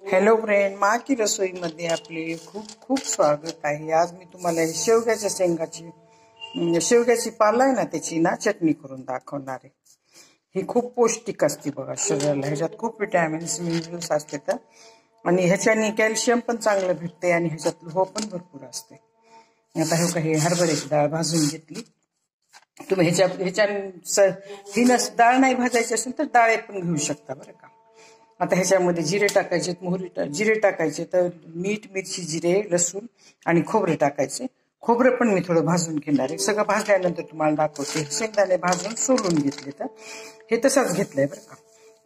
Hello friend, मा की रसोईमध्ये आपले खूप खूप स्वागत आहे। आज मी तुम्हाला शेवग्याच्या शेवग्याची पाला आहे ना, त्याची ना चटणी करून दाखवणार आहे। ही खूप पौष्टिक असते बघा शरीराला, ह्याच्यात खूप विटॅमिन्स मिनरल्स असतात आणि ह्याच्याने कॅल्शियम पण चांगलं भेटते आणि ह्याच्यात लोह पण भरपूर असते। आता हे काही हरभऱ्याची डाळ भाजून घेतली। तुम्ही हिनस डाळ नाही भाजायची असेल तर डाळे पण घेऊ शकता बरं का। आता ह्याच्यामध्ये जिरे टाकायचे, जिरे टाकायचे, तर मीठ, मिरची, जिरे, लसूण आणि खोबरे टाकायचे। खोबरं पण मी थोडं भाजून घेणार आहे। सगळं भाजल्यानंतर तुम्हाला दाखवते। शेंगदाणे भाजून सोलून घेतले, तर हे तसंच घेतलंय बरं का,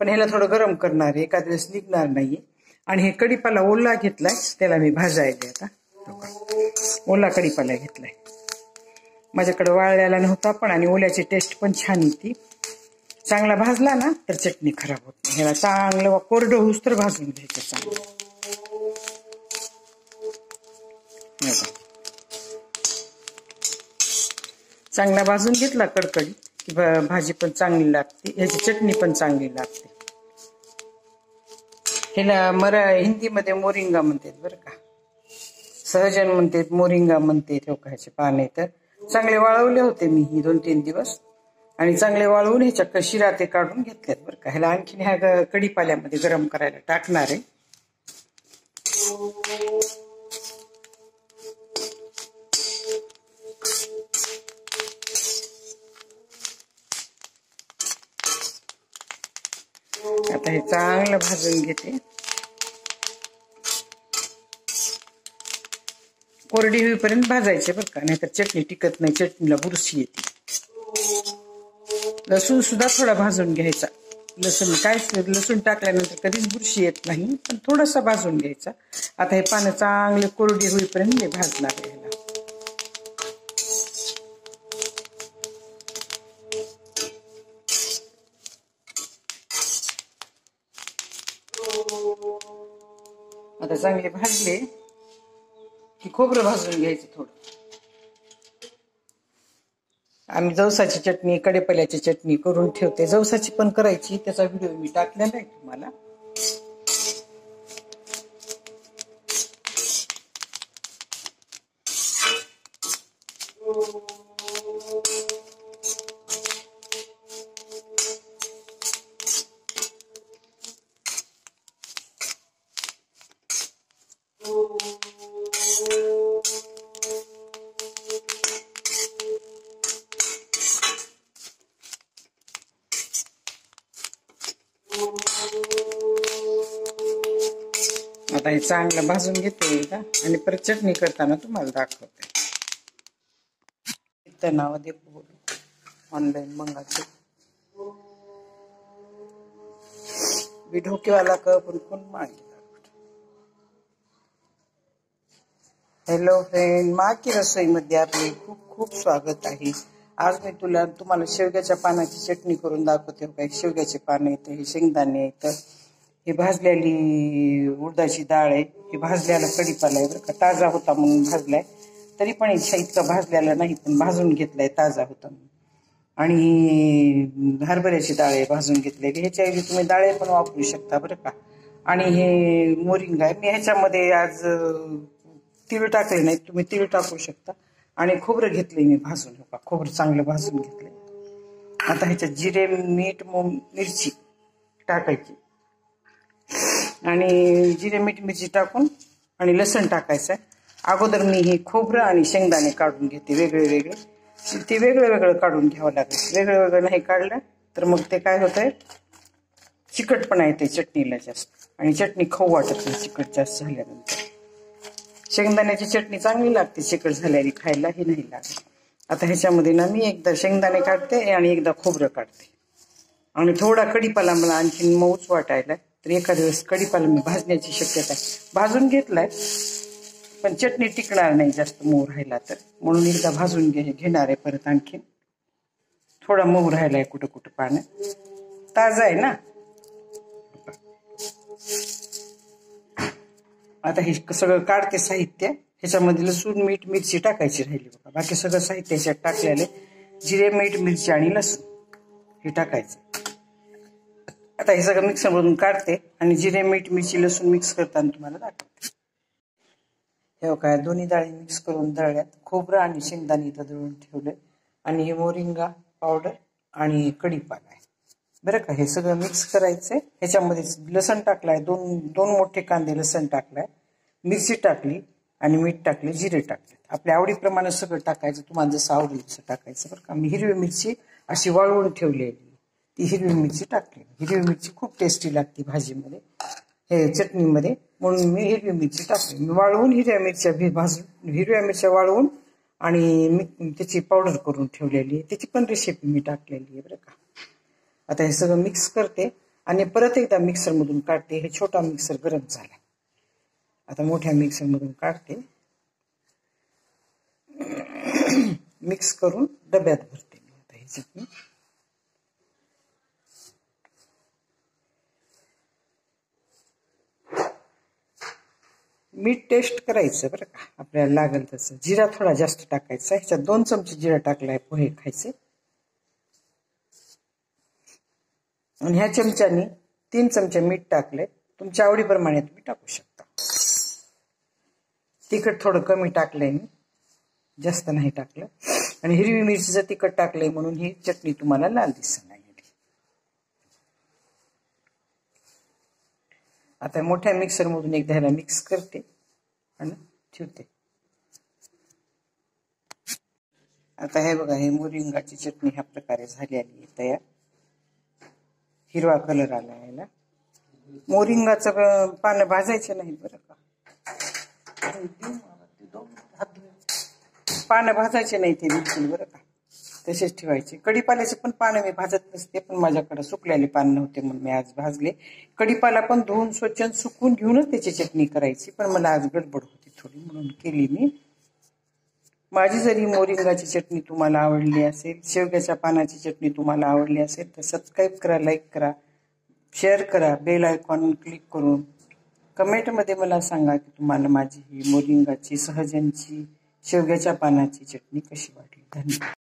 पण ह्याला थोडं गरम करणार आहे, एखाद्या वेळेस निघणार नाहीये। आणि हे कढीपाला ओला घेतलाय, त्याला मी भाजायले। आता ओला कढीपाला घेतलाय, माझ्याकडे वाळलेला नव्हता पण, आणि ओल्याची टेस्ट पण छान येते। चांगला भाजला ना तर चटणी खराब होत नाही। ह्याला चांगलं कोरडं होऊस तर भाजून घ्यायचं चांगलं। चांगला भाजून घेतला कडकडीत की भाजी पण चांगली लागते, ह्याची चटणी पण चांगली लागते। ह्याला हिंदीमध्ये मोरिंगा म्हणतात बरं का, सहजन म्हणतात, मोरिंगा म्हणतात। ह्याचे पाने तर चांगले वाळवले होते मी ही 2-3 दिवस, आणि चांगले वाळवून ह्याच्या शिरा ते काढून घेतल्यात बरं का। ह्याला आणखीन ह्या कढीपाल्यामध्ये गरम करायला टाकणार आहे। आता हे चांगलं भाजून घेते, कोरडी होईपर्यंत भाजायचे बरं का, नाहीतर चटणी टिकत नाही, चटणीला बुरशी येते। लसूण सुद्धा थोडा भाजून घ्यायचा। लसूण टाकल्यानंतर कधीच बुरशी येत नाही, पण थोडासा भाजून घ्यायचा। आता हे पानं चांगले कोरडी होईपर्यंत मी भाजणार आहे ह्याला। आता चांगले भाजले की खोबरं भाजून घ्यायचं थोडं। आम्ही जवसाची चटणी, कढीपत्त्याची चटणी करून ठेवते, जवसाची पण करायची, त्याचा व्हिडिओ मी टाकलेला आहे तुम्हाला। आता हे चांगलं भाजून घेते एकदा, आणि परत चटणी करताना तुम्हाला दाखवते। तणावादे ऑनलाइन मंगाते वीडियो केवाला पण कोण मागितला। हॅलो फ्रेंड, मा की रसोईमध्ये आपले खूप खूप स्वागत आहे। आज मी तुम्हाला शेवग्याच्या पानाची चटणी करून दाखवते। काही शेवग्याचे पान येते, हे शेंगदाणे येतं, हे भाजलेली उडदाची डाळ आहे, हे भाजलेला कढीपाला आहे बरं का, ताजा होता म्हणून भाजलाय, तरी पण इतका भाजलेला नाही, पण भाजून घेतलाय, ताजा होता म्हणून। आणि हरभऱ्याची डाळ आहे भाजून घेतलेली, ह्याच्याऐवजी तुम्ही डाळे पण वापरू शकता बरं का। आणि हे मोरिंगा आहे, मी ह्याच्यामध्ये आज तीळ टाकले नाही, तुम्ही तीळ टाकू शकता। आणि खोबरं घेतले मी भाजून, खोबरं चांगलं भाजून घेतले। आता ह्याच्यात जिरे, मीठ, मिरची टाकायची, आणि जिरे, मीठ, मिरची टाकून आणि लसण टाकायचं आहे। अगोदर मी हे खोबरं आणि शेंगदाणे काढून घेते वेगळे वेगळे, ते वेगळं वेगळं काढून घ्यावं लागेल। वेगळं वेगळं नाही काढलं तर मग ते काय होतंय, चिकटपणा येते चटणीला जास्त, आणि चटणी खाऊ वाटत नाही चिकट जास्त झाल्यानंतर। शेंगदाण्याची चटणी चांगली लागते चिकट झाल्याने, खायला ही नाही लागत। आता ह्याच्यामध्ये ना मी एकदा शेंगदाणे काढते आणि एकदा खोबरं काढते, आणि थोडा कढीपाला मला आणखीन मऊच वाटायला, तर एखाद्या वेळेस कढीपाला मी भाजण्याची शक्यता आहे। भाजून घेतलाय, पण चटणी टिकणार नाही जास्त मऊ राहिला तर, म्हणून एकदा भाजून घेणार आहे परत आणखीन। थोडा मऊ राहिलाय कुठं कुठं पानं, ताजा आहे ना। आता हे सगळं काढते साहित्य, ह्याच्यामध्ये लसूण, मीठ, मिरची टाकायची राहिली बघा, बाकी सगळं साहित्य ह्याच्यात टाकलेले, जिरे, मीठ, मिरची आणि लसूण हे टाकायचं। आता हे सगळं मिक्सरमधून काढते आणि जिरे मीठ मिरची लसूण मिक्स करताना तुम्हाला दाखवते. हे काय दोन्ही डाळी मिक्स करून दळल्यात. खोबरं आणि शेंगदाणे इथं दळून ठेवलंय आणि हे मोरिंगा पावडर आणि कढीपाला आहे बरं का. हे सगळं मिक्स करायचंय. ह्याच्यामध्ये लसण टाकलाय, दोन मोठे कांदे लसण टाकलाय, मिरची टाकली आणि मीठ टाकले, जिरे टाकले. आपल्या आवडीप्रमाणे सगळं टाकायचं, तुम्हाला जसं आवडेल तसं टाकायचं बरं का. मी हिरवी मिरची अशी वाळवून ठेवलेली, ती हिरवी मिरची टाकली. हिरवी मिरची खूप टेस्टी लागते भाजीमध्ये, हे चटणीमध्ये, म्हणून मी हिरवी मिरची टाकली. मी वाळवून हिरव्या मिरच्या वाळवून आणि त्याची पावडर करून ठेवलेली आहे. त्याची पण रेसिपी मी टाकलेली आहे बरं का. आता हे सगळं मिक्स करते आणि परत एकदा मिक्सरमधून काढते. हे छोटा मिक्सर गरम झाला, आता मोठ्या मिक्सरमधून काढते. मिक्स करून डब्यात भरते मी आता ही चटणी. मीठ टेस्ट करायचं बरं का, आपल्याला लागेल तसं. जिरा थोडा जास्त टाकायचा. ह्याच्यात 2 चमचे जिरा टाकलाय पोहे खायचे आणि ह्या चमच्यानी 3 चमचे मीठ टाकले. तुमच्या आवडीप्रमाणे तुम्ही टाकू शकता. तिखट थोडं कमी टाकलंय मी, जास्त नाही टाकलं. आणि हिरवी मिरचीचं तिखट टाकलंय म्हणून ही चटणी तुम्हाला लाल दिसत नाही. आता मोठ्या मिक्सरमधून एकदा ह्याला मिक्स करते आणि ठेवते. आता हे बघा, हे मोरिंगाची चटणी ह्या प्रकारे झालेली आहे तयार. हिरवा कलर आला याला. मोरिंगाचं पानं भाजायचे नाहीत बरं का, पानं भाजायचे नाही ते बिलकुल बरं का, तसेच ठेवायचे. कढीपाल्याचे पण पानं मी भाजत नसते, पण माझ्याकडे सुकलेले पान नव्हते म्हणून मी आज भाजले. कढीपाला पण धुवून स्वच्छ सुकून घेऊनच त्याची चटणी करायची, पण मला आज गडबड होती थोडी म्हणून केली मी. माझी जर ही मोरिंगाची चटणी तुम्हाला आवडली असेल, शेवग्याच्या पानाची चटणी तुम्हाला आवडली असेल तर सबस्क्राईब करा, लाईक करा, शेअर करा, बेल आयकॉन क्लिक करून. कमेंटमध्ये मला सांगा की तुम्हाला माझी ही मोरिंगाची सहजनची शेवग्याच्या पानाची चटणी कशी वाटली. धन्यवाद.